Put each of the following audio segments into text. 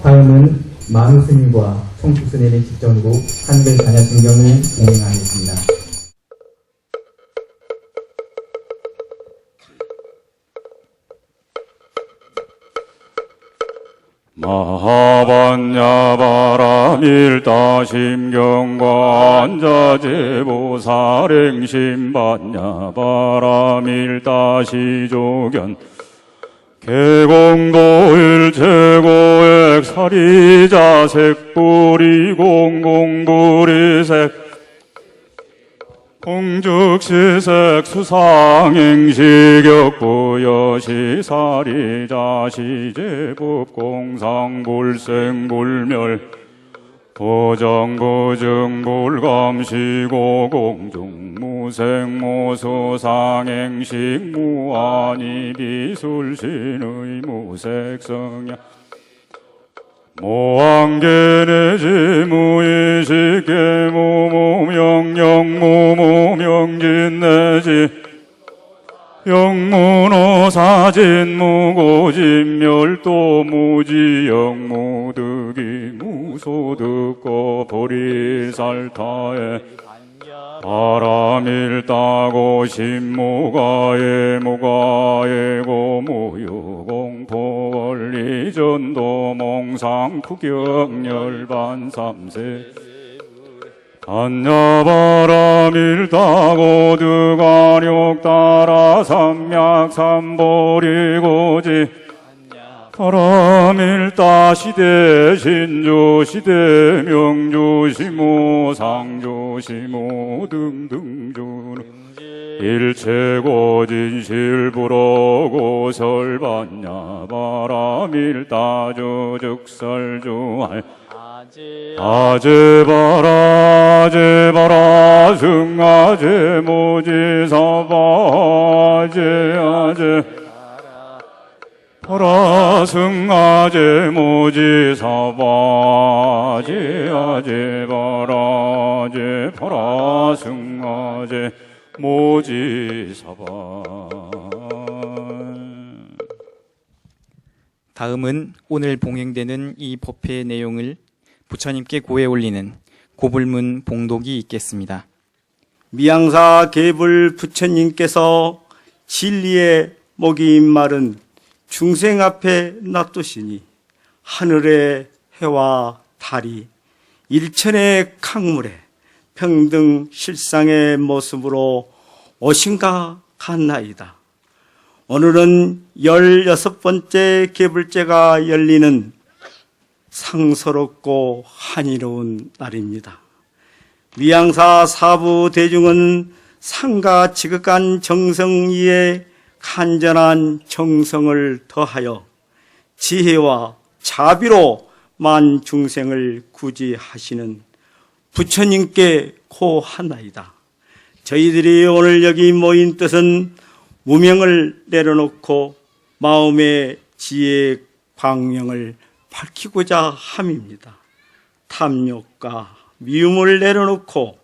다음은 만우 스님과 총축 스님의 집전곡 한글 단야심경을 봉행하겠습니다. 마하반야바라밀다심경관자제보사랭심반야바라밀다시조견 개공도일 제고액 사리자색 뿌리공공부리색 공즉시색 수상행시격부여시사리자시제법공상불생불멸 보정보증불감시고공중무생무수상행식 무아니비술신의 무색성야 모왕계내지 무의식계 무무명영무무명진내지 영문호사진 무고진멸도 무지영 무득이 무소득고 보리살타에 바람일따고 신무가에 무가에고 무유공포원리전도 몽상투경열반삼세 단야바람일따고 득아력따라 삼약삼보리고지 바람일따시대 신조시대 명조시무상조시무 등등주는 일체고진실부로고 설반야 바람일따조즉설주할 아제바라 승아제 모지사바제 바라승아제 모지사바제 아제바라제 바라승아제 모지사바. 다음은 오늘 봉행되는 이 법회의 내용을 부처님께 고해 올리는 고불문 봉독이 있겠습니다. 미양사 계불 부처님께서 진리의 목이 입말은 중생 앞에 놔두시니 하늘의 해와 달이 일천의 강물에 평등 실상의 모습으로 오신가 같나이다. 오늘은 16번째 개불제가 열리는 상서롭고 한이로운 날입니다. 미양사 사부 대중은 상가 지극한 정성 위에 간절한 정성을 더하여 지혜와 자비로 만 중생을 구지하시는 부처님께 고하나이다. 저희들이 오늘 여기 모인 뜻은 무명을 내려놓고 마음의 지혜의 광명을 밝히고자 함입니다. 탐욕과 미움을 내려놓고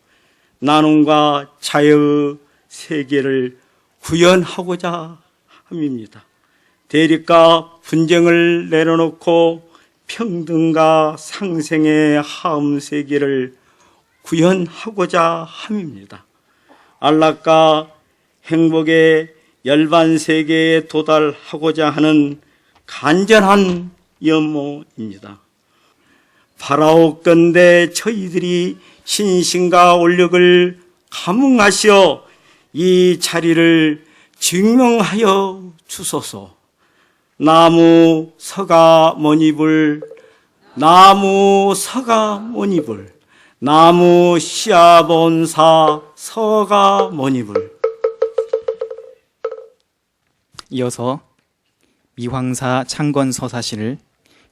나눔과 자유의 세계를 구현하고자 함입니다. 대립과 분쟁을 내려놓고 평등과 상생의 하음 세계를 구현하고자 함입니다. 안락과 행복의 열반 세계에 도달하고자 하는 간절한 염모입니다. 바라옵건대 저희들이 신심과 올력을 감응하시어 이 자리를 증명하여 주소서. 나무 서가 모니불, 나무 서가 모니불, 나무 시아본사 서가 모니불. 이어서 미황사 창건 서사시를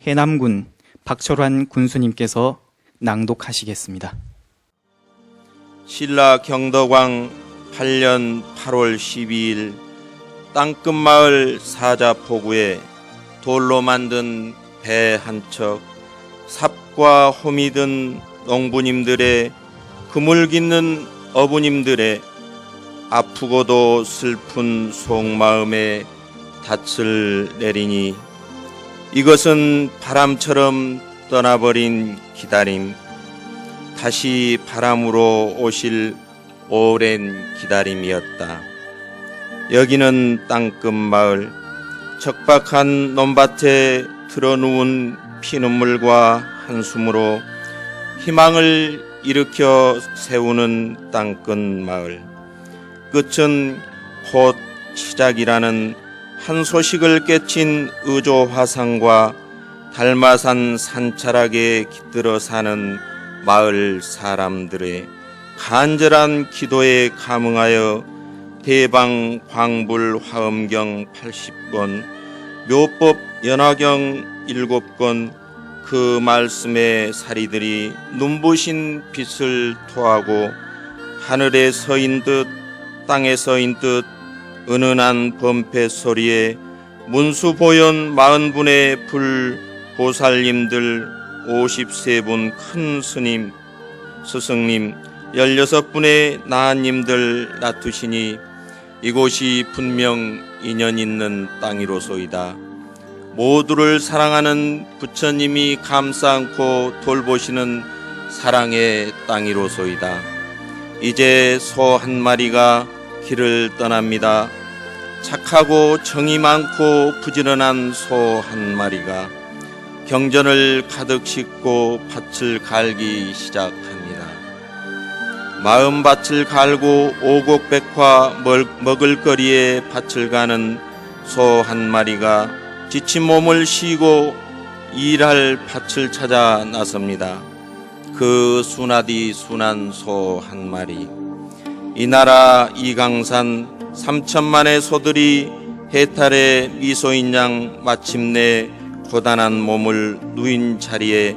해남군 박철환 군수님께서 낭독하시겠습니다. 신라 경덕왕 8년 8월 12일 땅끝마을 사자포구에 돌로 만든 배 한 척, 삽과 홈이 든 농부님들의 그물 깃는 어부님들의 아프고도 슬픈 속마음에 닻을 내리니 이것은 바람처럼 떠나버린 기다림, 다시 바람으로 오실 오랜 기다림이었다. 여기는 땅끝마을, 적박한 논밭에 드러누운 피눈물과 한숨으로 희망을 일으켜 세우는 땅끝마을. 끝은 곧 시작이라는 한 소식을 깨친 의조화상과 달마산 산자락에 깃들어 사는 마을 사람들의 간절한 기도에 감응하여 대방 광불 화엄경 80권, 묘법 연화경 7권, 그 말씀의 사리들이 눈부신 빛을 토하고 하늘에 서인 듯 땅에 서인 듯 은은한 범패 소리에 문수보현 40분의 불 보살님들 53분 큰 스님, 스승님 16분의 나한님들 놔두시니 이곳이 분명 인연 있는 땅이로소이다. 모두를 사랑하는 부처님이 감싸 안고 돌보시는 사랑의 땅이로소이다. 이제 소 한 마리가 길을 떠납니다. 착하고 정이 많고 부지런한 소 한 마리가 경전을 가득 싣고 밭을 갈기 시작합니다. 마음밭을 갈고 오곡백화 먹을거리에 밭을 가는 소 한 마리가 지친 몸을 쉬고 일할 밭을 찾아 나섭니다. 그 순하디 순한 소 한 마리. 이 나라 이강산 3천만의 소들이 해탈의 미소인 양 마침내 고단한 몸을 누인 자리에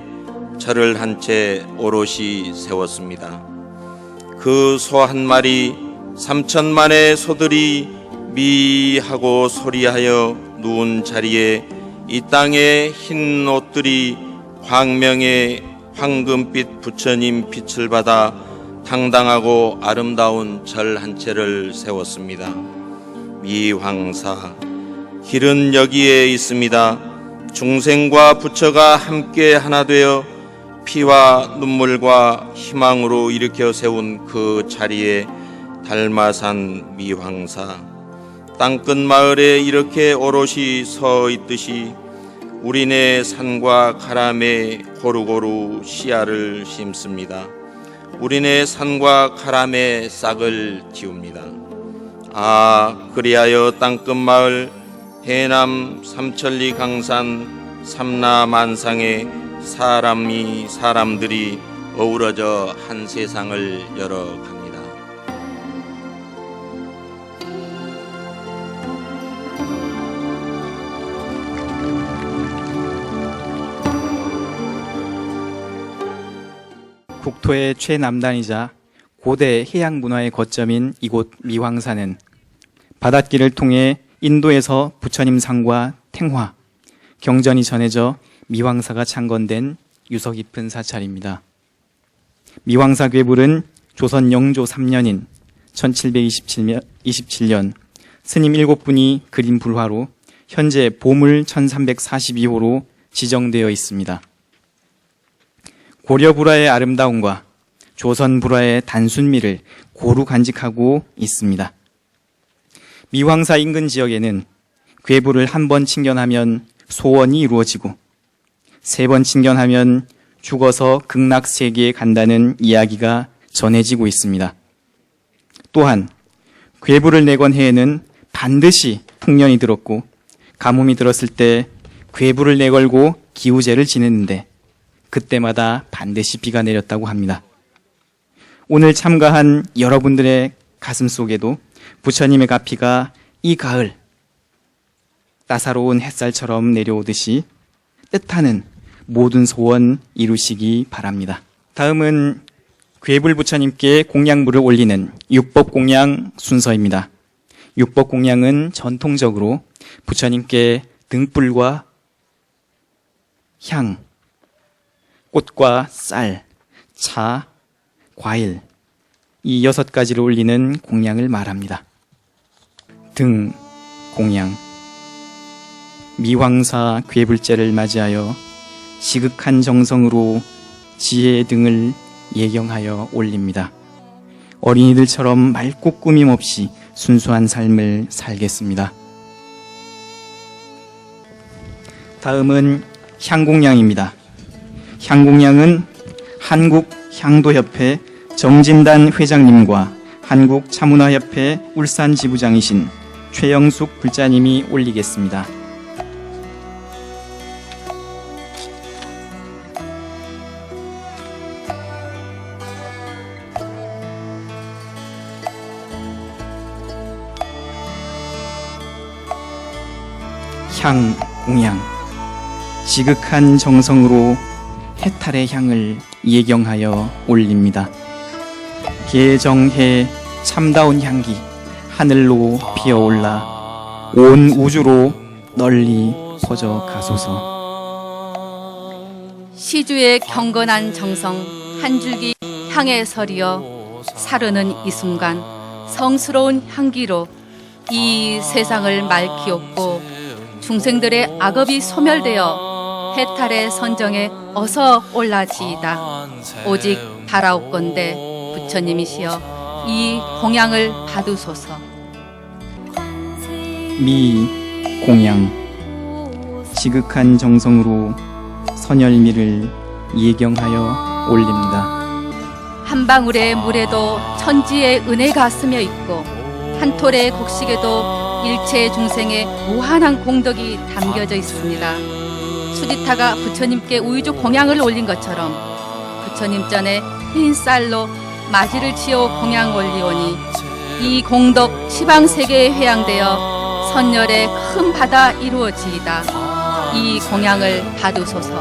절을 한 채 오롯이 세웠습니다. 그 소 한 마리 3천만의 소들이 미하고 소리하여 누운 자리에 이 땅의 흰 옷들이 광명의 황금빛 부처님 빛을 받아 당당하고 아름다운 절 한 채를 세웠습니다. 미황사, 길은 여기에 있습니다. 중생과 부처가 함께 하나 되어 피와 눈물과 희망으로 일으켜 세운 그 자리에 달마산 미황사, 땅끝 마을에 이렇게 오롯이 서 있듯이 우리네 산과 가람에 고루고루 씨알을 심습니다. 우리네 산과 가람에 싹을 틔웁니다. 아, 그리하여 땅끝마을 해남 삼천리 강산 삼라만상에 사람들이 어우러져 한 세상을 열어갑니다. 국토의 최남단이자 고대 해양 문화의 거점인 이곳 미황사는 바닷길을 통해 인도에서 부처님 상과 탱화, 경전이 전해져 미황사가 창건된 유서 깊은 사찰입니다. 미황사 괴불은 조선 영조 3년인 1727년 스님 7분이 그린 불화로 현재 보물 1342호로 지정되어 있습니다. 고려 불화의 아름다움과 조선 불화의 단순미를 고루 간직하고 있습니다. 미황사 인근 지역에는 괴불을 한 번 칭견하면 소원이 이루어지고 3번 칭견하면 죽어서 극락세계에 간다는 이야기가 전해지고 있습니다. 또한 괴불을 내건 해에는 반드시 풍년이 들었고 가뭄이 들었을 때 괴불을 내걸고 기우제를 지냈는데 그때마다 반드시 비가 내렸다고 합니다. 오늘 참가한 여러분들의 가슴 속에도 부처님의 가피가 이 가을 따사로운 햇살처럼 내려오듯이 뜻하는 모든 소원 이루시기 바랍니다. 다음은 괴불 부처님께 공양물을 올리는 육법공양 순서입니다. 육법공양은 전통적으로 부처님께 등불과 향, 꽃과 쌀, 차, 과일 이 6가지를 올리는 공양을 말합니다. 등 공양 미황사 괴불제를 맞이하여 시극한 정성으로 지혜의 등을 예경하여 올립니다. 어린이들처럼 맑고 꾸밈 없이 순수한 삶을 살겠습니다. 다음은 향공양입니다. 향공양은 한국향도협회 정진단 회장님과 한국차문화협회 울산 지부장이신 최영숙 불자님이 올리겠습니다. 향공양 지극한 정성으로 해탈의 향을 예경하여 올립니다. 개정해 참다운 향기 하늘로 피어올라 온 우주로 널리 퍼져 가소서. 시주의 경건한 정성 한 줄기 향에 서리어 사르는 이 순간 성스러운 향기로 이 세상을 맑히옵고 중생들의 악업이 소멸되어 해탈의 선정에 어서 올라지이다. 오직 바라옵건대 부처님이시여 이 공양을 받으소서. 미 공양 지극한 정성으로 선열미를 예경하여 올립니다. 한 방울의 물에도 천지의 은혜가 스며 있고 한 톨의 곡식에도 일체 중생의 무한한 공덕이 담겨져 있습니다. 수지타가 부처님께 우유주 공양을 올린 것처럼 부처님 전에 흰 쌀로 마지를 지어 공양 올리오니 이 공덕 시방세계에 회양되어 선열의 큰 바다 이루어지이다. 이 공양을 받으소서.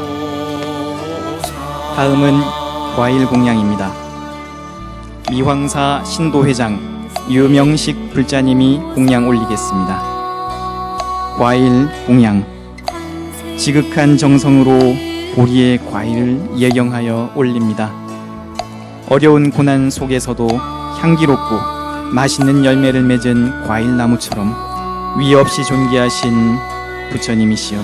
다음은 과일 공양입니다. 미황사 신도회장 유명식 불자님이 공양 올리겠습니다. 과일 공양 지극한 정성으로 보리의 과일을 예경하여 올립니다. 어려운 고난 속에서도 향기롭고 맛있는 열매를 맺은 과일나무처럼 위 없이 존귀하신 부처님이시여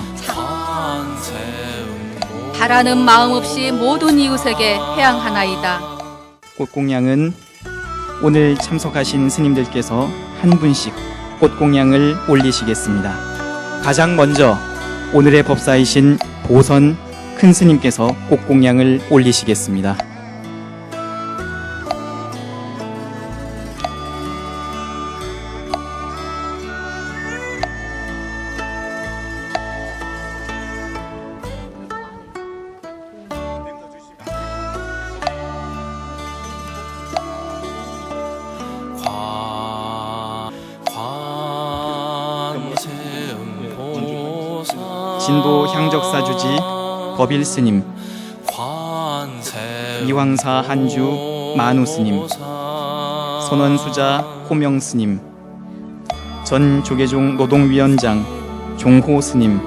바라는 마음 없이 모든 이웃에게 회양하나이다. 꽃공양은 오늘 참석하신 스님들께서 한 분씩 꽃공양을 올리시겠습니다. 가장 먼저 오늘의 법사이신 보선 큰 스님께서 꽃공양을 올리시겠습니다. 진도 향적사주지 법일스님, 미왕사 한주 만우스님, 선원수자 호명스님, 전 조계종 노동위원장 종호스님,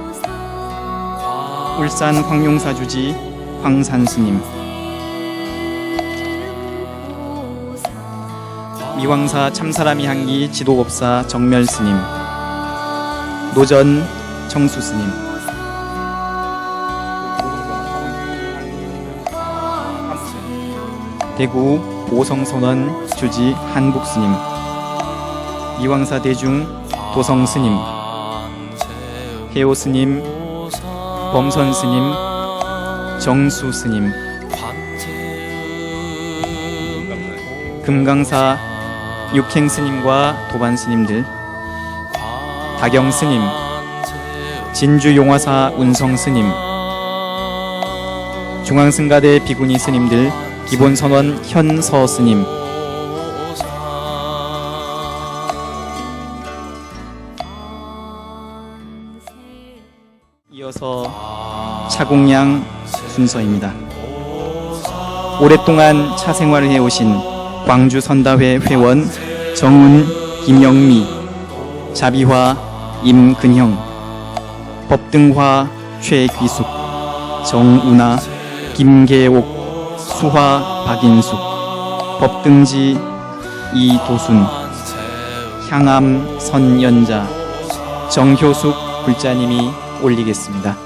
울산 황룡사주지 황산스님, 미왕사 참사람이 향기 지도법사 정멸스님, 노전 정수스님, 대구 보성선원 주지 한국스님, 미왕사 대중 도성스님, 해오스님, 범선스님, 정수스님, 금강사 육행스님과 도반스님들, 다경스님, 진주용화사 운성스님, 중앙승가대 비구니 스님들, 기본선원 현서스님, 이어서 차공양 순서입니다. 오랫동안 차생활을 해오신 광주 선다회 회원 정은, 김영미, 자비화, 임근형, 법등화, 최귀숙, 정운하, 김계옥, 수화, 박인숙, 법등지, 이도순, 향암, 선연자, 정효숙 불자님이 올리겠습니다.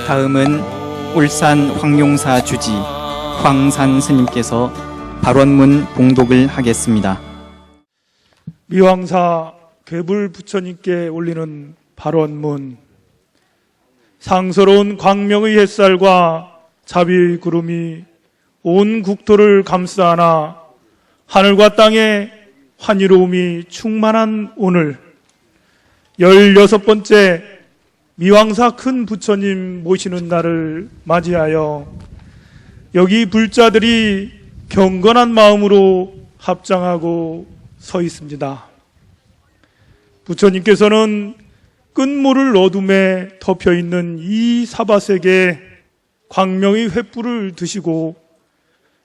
다음은 울산 황룡사 주지 황산 스님께서 발원문 봉독을 하겠습니다. 미왕사 괴불 부처님께 올리는 발원문. 상서로운 광명의 햇살과 자비의 구름이 온 국토를 감싸안아 하늘과 땅에 환희로움이 충만한 오늘 16번째 미왕사 큰 부처님 모시는 날을 맞이하여 여기 불자들이 경건한 마음으로 합장하고 서 있습니다. 부처님께서는 끝모를 어둠에 덮여있는 이 사바세계에 광명의 횃불을 드시고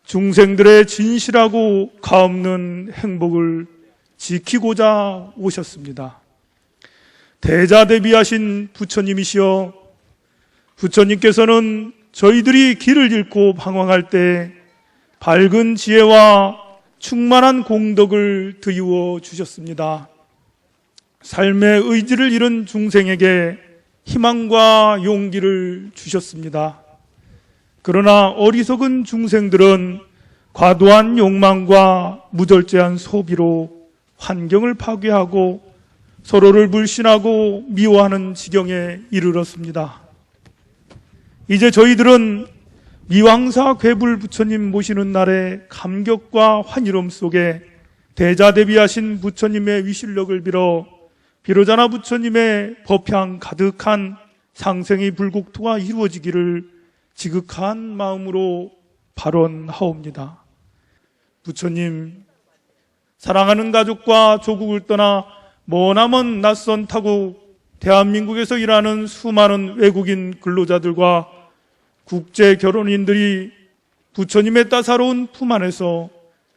중생들의 진실하고 가없는 행복을 지키고자 오셨습니다. 대자대비하신 부처님이시여, 부처님께서는 저희들이 길을 잃고 방황할 때 밝은 지혜와 충만한 공덕을 드리워 주셨습니다. 삶의 의지를 잃은 중생에게 희망과 용기를 주셨습니다. 그러나 어리석은 중생들은 과도한 욕망과 무절제한 소비로 환경을 파괴하고 서로를 불신하고 미워하는 지경에 이르렀습니다. 이제 저희들은 미왕사 괴불 부처님 모시는 날의 감격과 환희로움 속에 대자대비하신 부처님의 위실력을 빌어 비로자나 부처님의 법향 가득한 상생의 불국토가 이루어지기를 지극한 마음으로 발언하옵니다. 부처님, 사랑하는 가족과 조국을 떠나 머나먼 낯선 타국 대한민국에서 일하는 수많은 외국인 근로자들과 국제 결혼인들이 부처님의 따사로운 품 안에서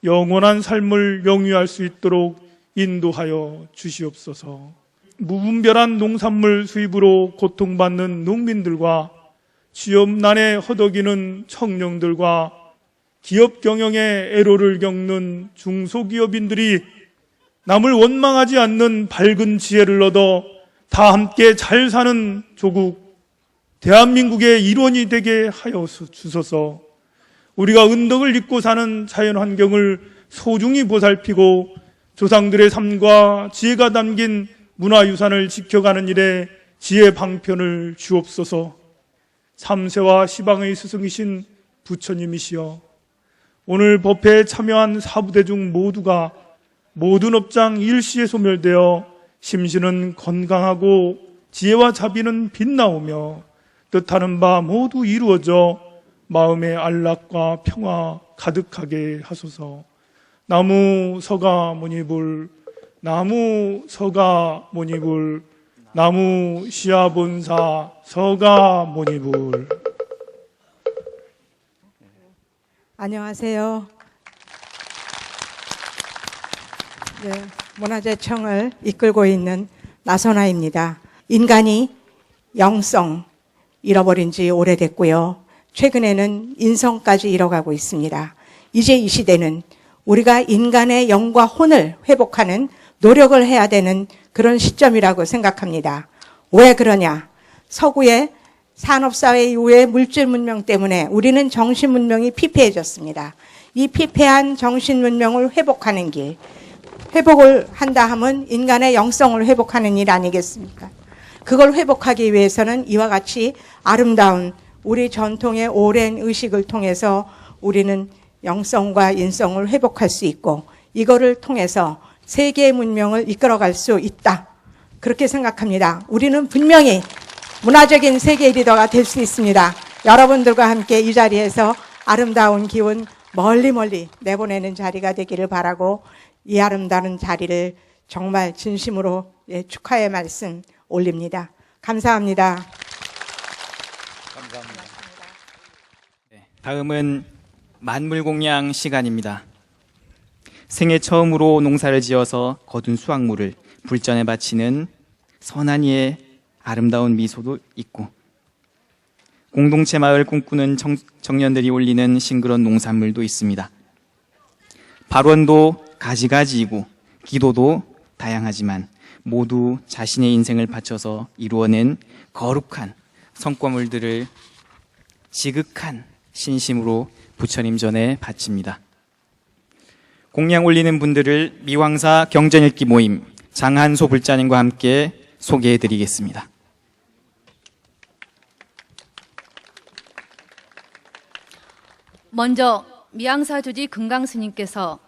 영원한 삶을 영위할 수 있도록 인도하여 주시옵소서. 무분별한 농산물 수입으로 고통받는 농민들과 취업난에 허덕이는 청년들과 기업 경영의 애로를 겪는 중소기업인들이 남을 원망하지 않는 밝은 지혜를 얻어 다 함께 잘 사는 조국, 대한민국의 일원이 되게 하여 주소서. 우리가 은덕을 입고 사는 자연 환경을 소중히 보살피고 조상들의 삶과 지혜가 담긴 문화유산을 지켜가는 일에 지혜 방편을 주옵소서. 삼세와 시방의 스승이신 부처님이시여, 오늘 법회에 참여한 사부대중 모두가 모든 업장 일시에 소멸되어 심신은 건강하고 지혜와 자비는 빛나오며 뜻하는 바 모두 이루어져 마음의 안락과 평화 가득하게 하소서. 나무 서가 모니불, 나무 서가 모니불, 나무 시아본사 서가 모니불. 안녕하세요. 네, 문화재청을 이끌고 있는 나선아입니다. 인간이 영성 잃어버린 지 오래됐고요. 최근에는 인성까지 잃어가고 있습니다. 이제 이 시대는 우리가 인간의 영과 혼을 회복하는 노력을 해야 되는 그런 시점이라고 생각합니다. 왜 그러냐? 서구의 산업사회 이후의 물질 문명 때문에 우리는 정신 문명이 피폐해졌습니다. 이 피폐한 정신 문명을 회복하는 길, 회복을 한다 하면 인간의 영성을 회복하는 일 아니겠습니까? 그걸 회복하기 위해서는 이와 같이 아름다운 우리 전통의 오랜 의식을 통해서 우리는 영성과 인성을 회복할 수 있고, 이거를 통해서 세계의 문명을 이끌어갈 수 있다, 그렇게 생각합니다. 우리는 분명히 문화적인 세계 리더가 될 수 있습니다. 여러분들과 함께 이 자리에서 아름다운 기운 멀리 멀리 내보내는 자리가 되기를 바라고, 이 아름다운 자리를 정말 진심으로 축하의 말씀 올립니다. 감사합니다. 다음은 만물공양 시간입니다. 생애 처음으로 농사를 지어서 거둔 수확물을 불전에 바치는 선한 이의 아름다운 미소도 있고, 공동체 마을 꿈꾸는 청년들이 올리는 싱그러운 농산물도 있습니다. 발원도 가지가지이고 기도도 다양하지만 모두 자신의 인생을 바쳐서 이루어낸 거룩한 성과물들을 지극한 신심으로 부처님 전에 바칩니다. 공양 올리는 분들을 미왕사 경전읽기 모임 장한소 불자님과 함께 소개해드리겠습니다. 먼저 미양사 주지 금강스님께서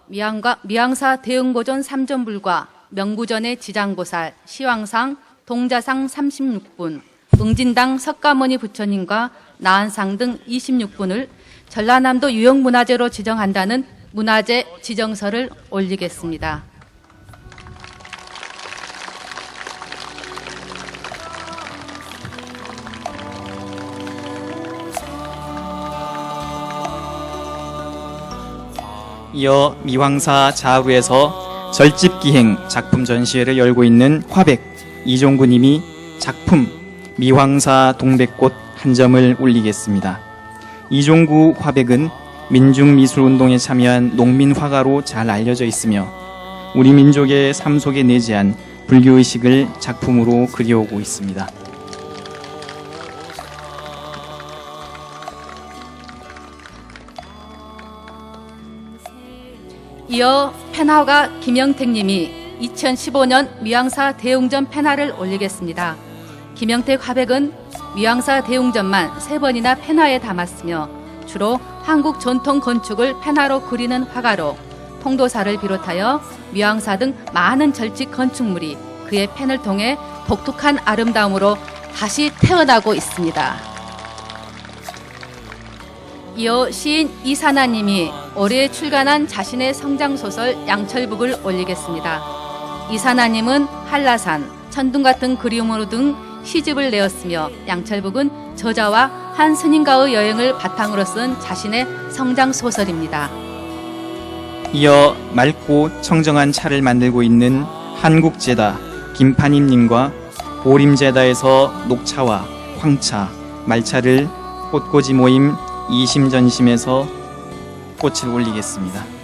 미양사 대흥보존 삼전불과 명부전의 지장보살, 시황상, 동자상 36분, 응진당 석가모니 부처님과 나한상 등 26분을 전라남도 유형문화재로 지정한다는 문화재 지정서를 올리겠습니다. 이어 미황사 자루에서 절집기행 작품 전시회를 열고 있는 화백 이종구님이 작품 미황사 동백꽃 한 점을 올리겠습니다. 이종구 화백은 민중미술운동에 참여한 농민화가로 잘 알려져 있으며 우리 민족의 삶 속에 내재한 불교의식을 작품으로 그려오고 있습니다. 이어 펜화가 김영택님이 2015년 미왕사 대웅전 펜화를 올리겠습니다. 김영택 화백은 미왕사 대웅전만 3번이나 펜화에 담았으며 주로 한국 전통 건축을 펜화로 그리는 화가로 통도사를 비롯하여 미왕사 등 많은 절집 건축물이 그의 펜을 통해 독특한 아름다움으로 다시 태어나고 있습니다. 이어 시인 이사나님이 올해 출간한 자신의 성장소설 양철북을 올리겠습니다. 이사나님은 한라산, 천둥 같은 그리움으로 등 시집을 내었으며 양철북은 저자와 한 스님과의 여행을 바탕으로 쓴 자신의 성장소설입니다. 이어 맑고 청정한 차를 만들고 있는 한국제다 김판임님과 보림제다에서 녹차와 황차, 말차를 꽃꽂이 모임 이심전심에서 꽃을 올리겠습니다.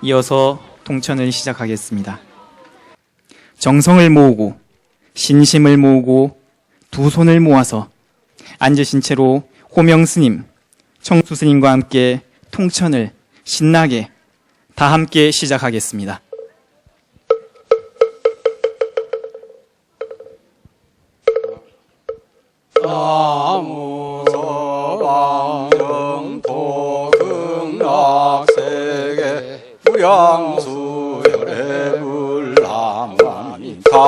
이어서 통천을 시작하겠습니다. 정성을 모으고 신심을 모으고 두 손을 모아서 앉으신 채로 호명스님, 청수스님과 함께 통천을 신나게 다 함께 시작하겠습니다. 나무 서방정 도승락세계 무량수열애불 나무아미타불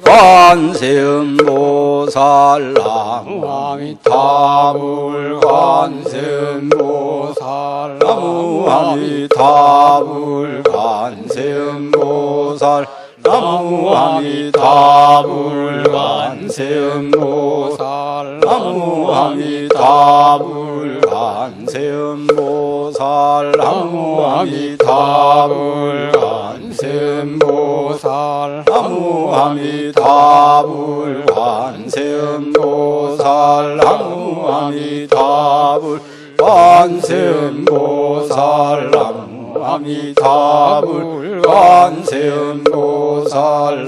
관세음보살 나무아미타불 관세음보살 나무아미타불 관세음보살 나무아미타불 관세음보살 나무아미타불 관세음보살 나무아미타불 관세음보살 나무아미타불 관세음보살 나무아미타불 관세음보살 나무아미타불 관세음보살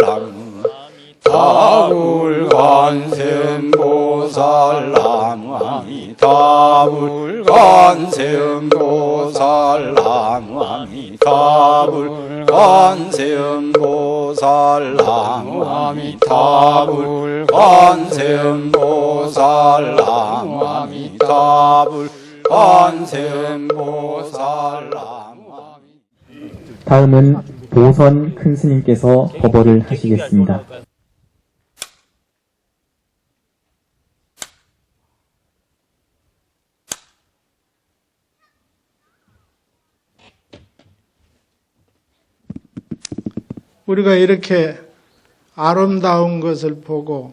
나무아미타불 관세음보살 나무아미타불 관세음보살 나무아미타불 관세음보살 나무아미타불 관세음보살 나무아미타불 관세음보살 다음은 보선 큰 스님께서 법어를 하시겠습니다. 우리가 이렇게 아름다운 것을 보고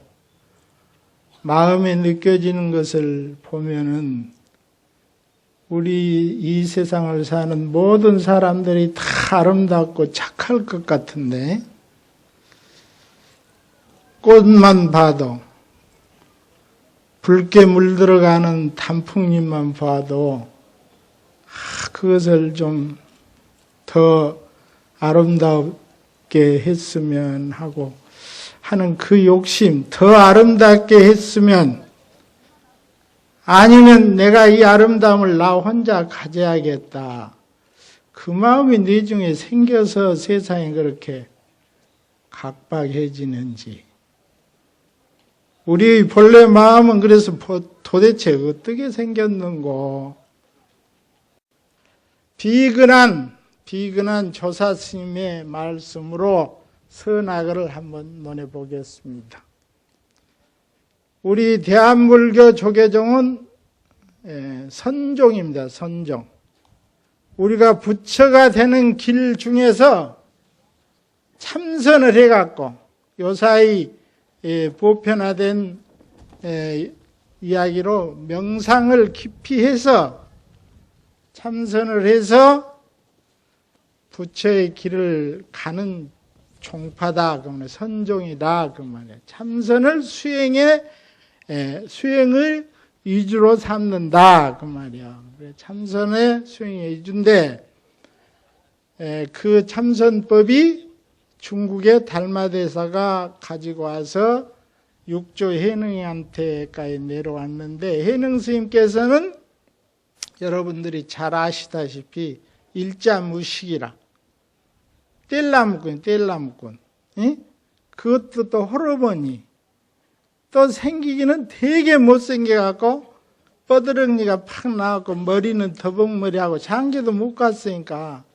마음에 느껴지는 것을 보면은 우리 이 세상을 사는 모든 사람들이 다 아름답고 착할 것 같은데, 꽃만 봐도, 붉게 물들어가는 단풍잎만 봐도 그것을 좀 더 아름답게 했으면 하고 하는 그 욕심, 더 아름답게 했으면, 아니면 내가 이 아름다움을 나 혼자 가져야겠다. 그 마음이 내 중에 생겨서 세상이 그렇게 각박해지는지. 우리의 본래 마음은 그래서 도대체 어떻게 생겼는고. 비근한 조사 스님의 말씀으로 선악을 한번 논해보겠습니다. 우리 대한불교 조계종은 선종입니다. 선종. 우리가 부처가 되는 길 중에서 참선을 해갖고 요사이 보편화된 이야기로 명상을 깊이 해서 참선을 해서 부처의 길을 가는 종파다, 그러면 선종이다, 그 말이에요. 참선을 수행을 위주로 삼는다, 그 말이에요. 참선의 수행의 위주인데, 그 참선법이 중국의 달마대사가 가지고 와서 육조 해능이한테까지 내려왔는데, 해능 스님께서는 여러분들이 잘 아시다시피 일자무식이라, 뗄나무꾼. 그것도 또 호르몬이 또 생기기는 되게 못생겨갖고 뻐드렁니가 팍 나왔고 머리는 더벅머리하고 장기도 못 갔으니까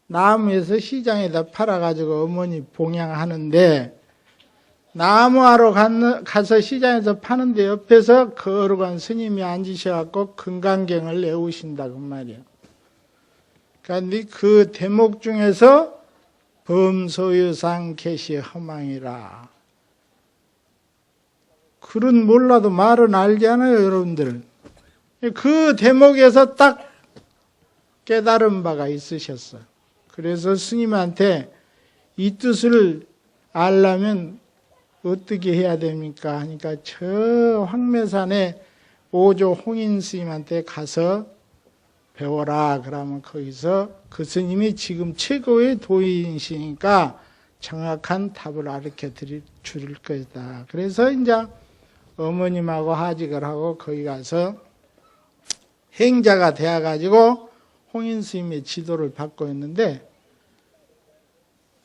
나무에서 시장에다 팔아가지고 어머니 봉양하는데, 나무하러 가서 시장에서 파는데 옆에서 거룩한 스님이 앉으셔갖고 금강경을 외우신다, 그 말이에요. 그러니까 그 대목 중에서 범소유상 개시 허망이라. 글은 몰라도 말은 알잖아요, 여러분들. 그 대목에서 딱 깨달은 바가 있으셨어. 그래서 스님한테 이 뜻을 알려면 어떻게 해야 됩니까? 하니까 저 황매산에 오조 홍인 스님한테 가서 배워라. 그러면 거기서 그 스님이 지금 최고의 도인이시니까 정확한 답을 가르쳐 줄 것이다. 그래서 이제 어머님하고 하직을 하고 거기 가서 행자가 되어가지고 홍인 스님의 지도를 받고 있는데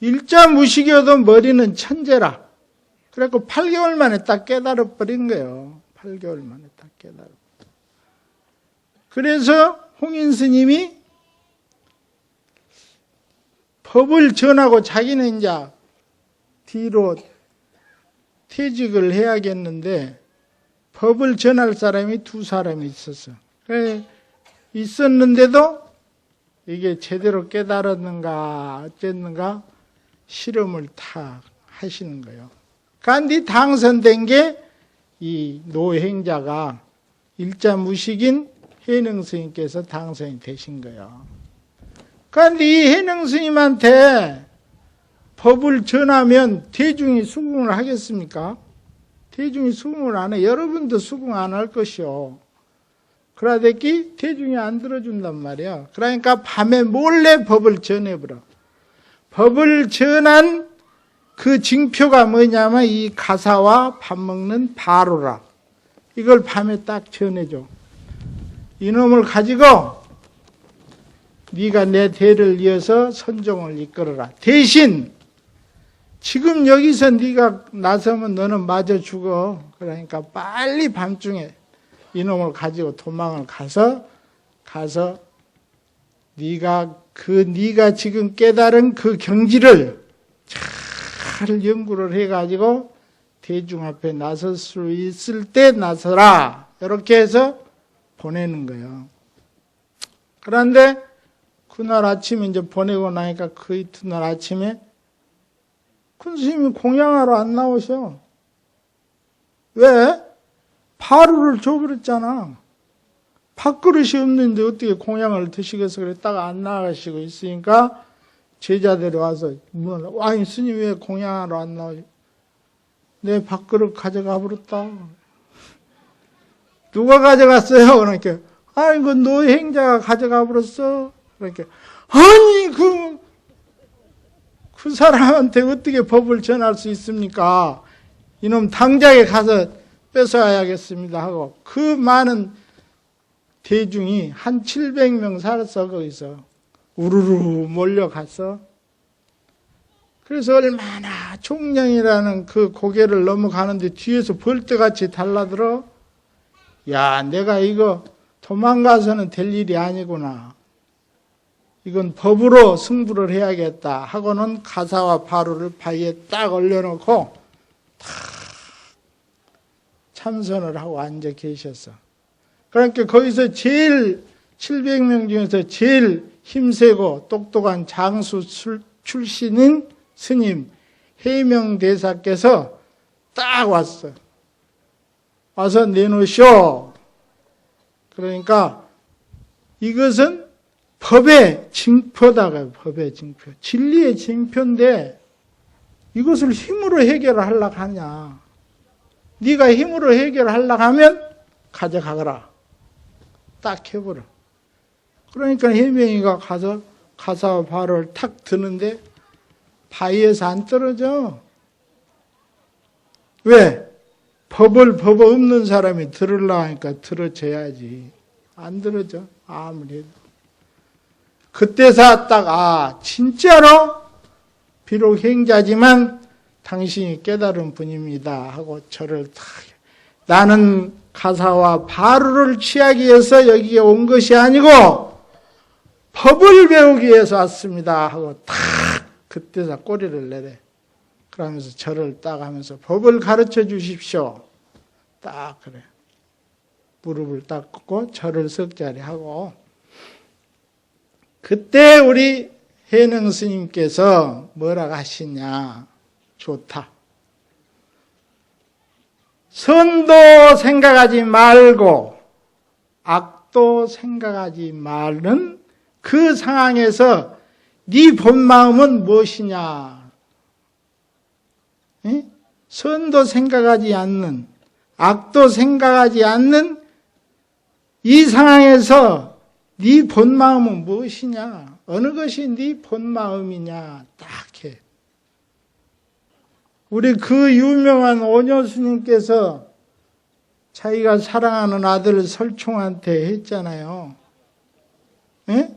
일자무식이어도 머리는 천재라. 그래갖고 8개월 만에 딱 깨달아 버린 거예요. 8개월 만에 딱 깨달아. 그래서 홍인 스님이 법을 전하고 자기는 이제 뒤로 퇴직을 해야겠는데 법을 전할 사람이 2사람이 있었어. 있었는데도 이게 제대로 깨달았는가 어쨌는가 실험을 다 하시는 거예요. 그런데 당선된 게 이 노행자가 일자무식인 해능 스님께서 당선이 되신 거예요. 그런데 이 해능 스님한테 법을 전하면 대중이 수긍을 하겠습니까? 대중이 수긍을 안 해. 여러분도 수긍 안 할 것이요. 그러다기 대중이 안 들어준단 말이야. 그러니까 밤에 몰래 법을 전해버려. 법을 전한 그 징표가 뭐냐면 이 가사와 밥 먹는 바로라. 이걸 밤에 딱 전해줘. 이놈을 가지고 네가 내 대를 이어서 선종을 이끌어라. 대신 지금 여기서 네가 나서면 너는 맞아 죽어. 그러니까 빨리 밤중에 이놈을 가지고 도망을 가서 네가 지금 깨달은 그 경지를 잘 연구를 해가지고 대중 앞에 나설 수 있을 때 나서라. 이렇게 해서 보내는 거예요. 그런데 그날 아침에 이제 보내고 나니까 그 이튿날 아침에 큰 스님이 공양하러 안 나오셔. 왜? 바루를 줘버렸잖아. 밥그릇이 없는데 어떻게 공양을 드시겠어? 그랬다가 안 나가시고 있으니까 제자들이 와서 문을, 아니 스님 왜 공양하러 안 나오지? 내 밥그릇 가져가 버렸다. 누가 가져갔어요? 그러니까 아이고 노행자가 가져가 버렸어. 그러니까 아니 그 사람한테 어떻게 법을 전할 수 있습니까? 이놈 당장에 가서 뺏어야겠습니다 하고 그 많은 대중이 한 700명 살았어. 거기서 우르르 몰려갔어. 그래서 얼마나 총량이라는 그 고개를 넘어가는데 뒤에서 벌떼같이 달라들어. 야, 내가 이거 도망가서는 될 일이 아니구나. 이건 법으로 승부를 해야겠다 하고는 가사와 바루를 바위에 딱 올려놓고 탁 참선을 하고 앉아 계셨어. 그러니까 거기서 제일 700명 중에서 제일 힘세고 똑똑한 장수 출신인 스님 해명대사께서 딱 왔어. 와서 내놓으쇼. 그러니까 이것은 법의 징표다가 법의 징표. 진리의 징표인데 이것을 힘으로 해결하려고 하냐. 네가 힘으로 해결하려고 하면 가져가거라. 딱 해버려. 그러니까 해명이가 가서 가사와 바로를 탁 드는데 바위에서 안 떨어져. 왜? 법 없는 사람이 들으려고 하니까 들어줘야지. 안 들어져. 아무리 해도. 그때서 딱 진짜로 비록 행자지만 당신이 깨달은 분입니다 하고 저를 탁 나는 가사와 바루를 취하기 위해서 여기에 온 것이 아니고 법을 배우기 위해서 왔습니다 하고 탁 그때서 꼬리를 내래. 그러면서 저를 딱 하면서 법을 가르쳐 주십시오. 딱 그래. 무릎을 딱 꿇고 절을 석자리 하고 그때 우리 해능 스님께서 뭐라고 하시냐. 좋다. 선도 생각하지 말고 악도 생각하지 말는 그 상황에서 네 본 마음은 무엇이냐? 에? 선도 생각하지 않는, 악도 생각하지 않는 이 상황에서 네 본 마음은 무엇이냐? 어느 것이 네 본 마음이냐? 딱 해. 우리 그 유명한 오녀 스님께서 자기가 사랑하는 아들 설총한테 했잖아요. 에?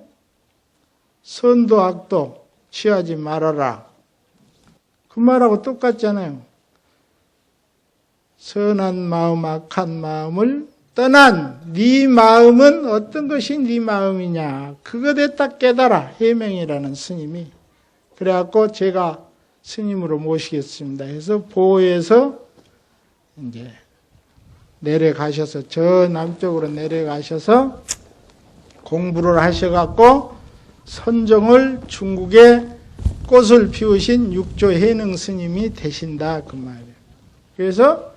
선도 악도 취하지 말아라. 그 말하고 똑같잖아요. 선한 마음, 악한 마음을 떠난 네 마음은 어떤 것이 네 마음이냐. 그것에 딱 깨달아. 해명이라는 스님이. 그래갖고 제가 스님으로 모시겠습니다 해서 보호에서 이제 내려가셔서 저 남쪽으로 내려가셔서 공부를 하셔갖고 선종을 중국에 꽃을 피우신 육조 해능 스님이 되신다 그 말이에요. 그래서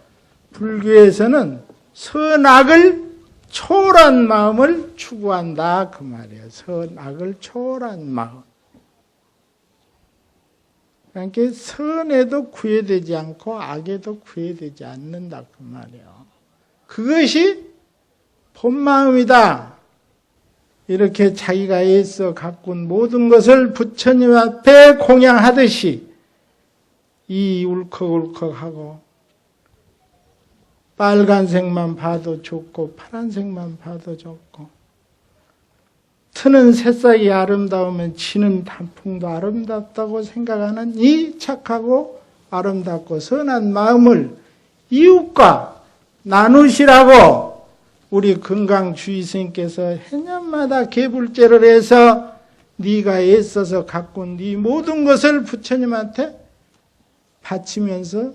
불교에서는 선악을 초월한 마음을 추구한다 그 말이에요. 선악을 초월한 마음. 그러니까 선에도 구애되지 않고 악에도 구애되지 않는다 그 말이에요. 그것이 본 마음이다. 이렇게 자기가 애써 가꾼 모든 것을 부처님 앞에 공양하듯이 이 울컥울컥하고 빨간색만 봐도 좋고 파란색만 봐도 좋고 트는 새싹이 아름다우면 지는 단풍도 아름답다고 생각하는 이 착하고 아름답고 선한 마음을 이웃과 나누시라고 우리 건강주의스님께서 해년마다 개불제를 해서 네가 애써서 가꾼 네 모든 것을 부처님한테 바치면서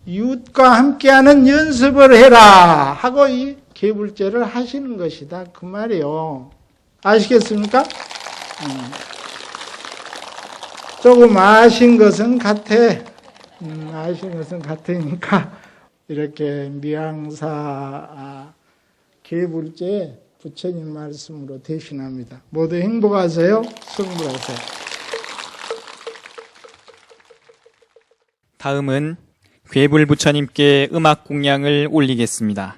이웃과 함께하는 연습을 해라 하고 이 개불제를 하시는 것이다 그 말이에요. 아시겠습니까? 조금 아신 것은 같아. 아신 것은 같으니까 이렇게 미항사 개불제 부처님 말씀으로 대신합니다. 모두 행복하세요. 성불하세요. 다음은 괴불 부처님께 음악 공양을 올리겠습니다.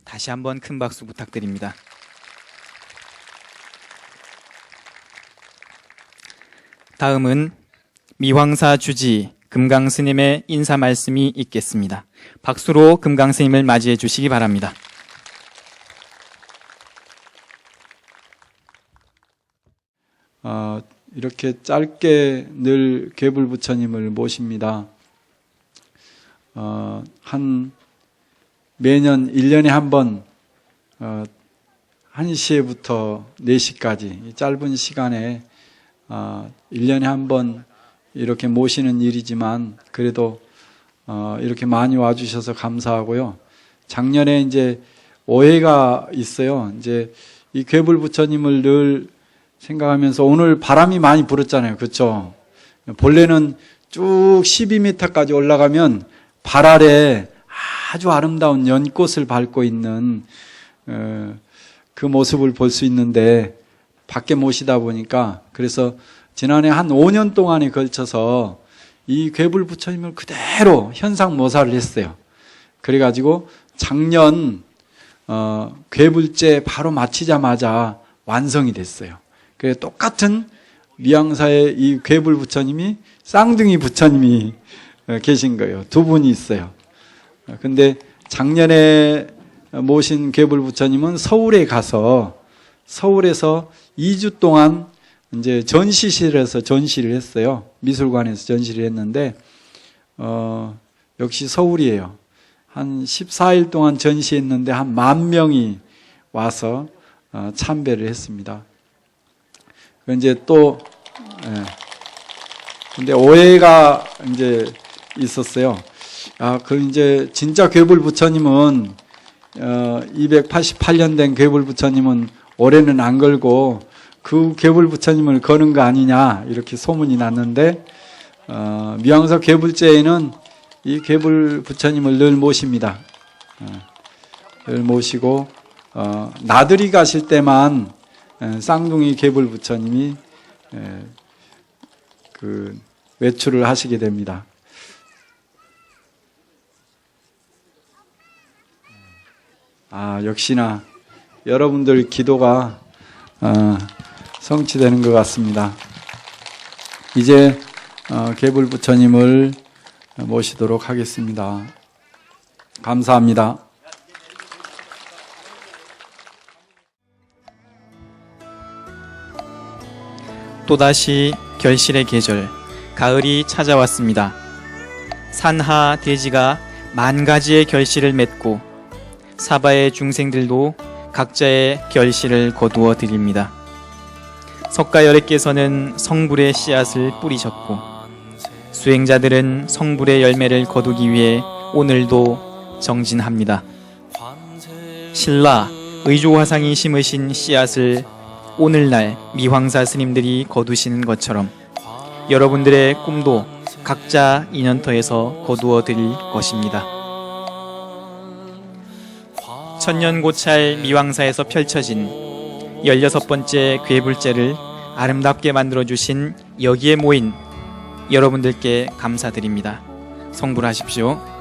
다시 한번 큰 박수 부탁드립니다. 다음은 미황사 주지 금강스님의 인사 말씀이 있겠습니다. 박수로 금강스님을 맞이해 주시기 바랍니다. 이렇게 짧게 늘 괴불 부처님을 모십니다. 매년 1년에 한 번 1시에부터 4시까지 짧은 시간에 1년에 한 번 이렇게 모시는 일이지만 그래도 이렇게 많이 와주셔서 감사하고요. 작년에 이제 오해가 있어요. 이제 이 괴불 부처님을 늘 생각하면서 오늘 바람이 많이 불었잖아요. 그렇죠? 본래는 쭉 12m까지 올라가면 발 아래 아주 아름다운 연꽃을 밟고 있는 그 모습을 볼 수 있는데 밖에 모시다 보니까 그래서 지난해 한 5년 동안에 걸쳐서 이 괴불 부처님을 그대로 현상 모사를 했어요. 그래가지고 작년 괴불제 바로 마치자마자 완성이 됐어요. 그래서 똑같은 미왕사의 이 괴불 부처님이 쌍둥이 부처님이 계신 거예요. 두 분이 있어요. 근데 작년에 모신 괴불 부처님은 서울에 가서 서울에서 2주 동안 이제 전시실에서 전시를 했어요. 미술관에서 전시를 했는데 역시 서울이에요. 한 14일 동안 전시했는데 한 10,000명이 와서 참배를 했습니다. 이제 또 근데 오해가 이제 있었어요. 그 이제 진짜 괴불 부처님은 288년 된 괴불 부처님은 올해는 안 걸고 그 괴불 부처님을 거는 거 아니냐 이렇게 소문이 났는데 미왕사 괴불제에는 이 괴불 부처님을 늘 모십니다. 늘 모시고 나들이 가실 때만 쌍둥이 괴불 부처님이 그 외출을 하시게 됩니다. 역시나 여러분들 기도가 성취되는 것 같습니다. 이제 괴불 부처님을 모시도록 하겠습니다. 감사합니다. 또다시 결실의 계절, 가을이 찾아왔습니다. 산하 대지가 10,000가지의 결실을 맺고 사바의 중생들도 각자의 결실을 거두어 드립니다. 석가열애께서는 성불의 씨앗을 뿌리셨고 수행자들은 성불의 열매를 거두기 위해 오늘도 정진합니다. 신라 의조화상이 심으신 씨앗을 오늘날 미황사 스님들이 거두시는 것처럼 여러분들의 꿈도 각자 인연터에서 거두어 드릴 것입니다. 천년고찰 미왕사에서 펼쳐진 16번째 괴불제를 아름답게 만들어주신 여기에 모인 여러분들께 감사드립니다. 성불하십시오.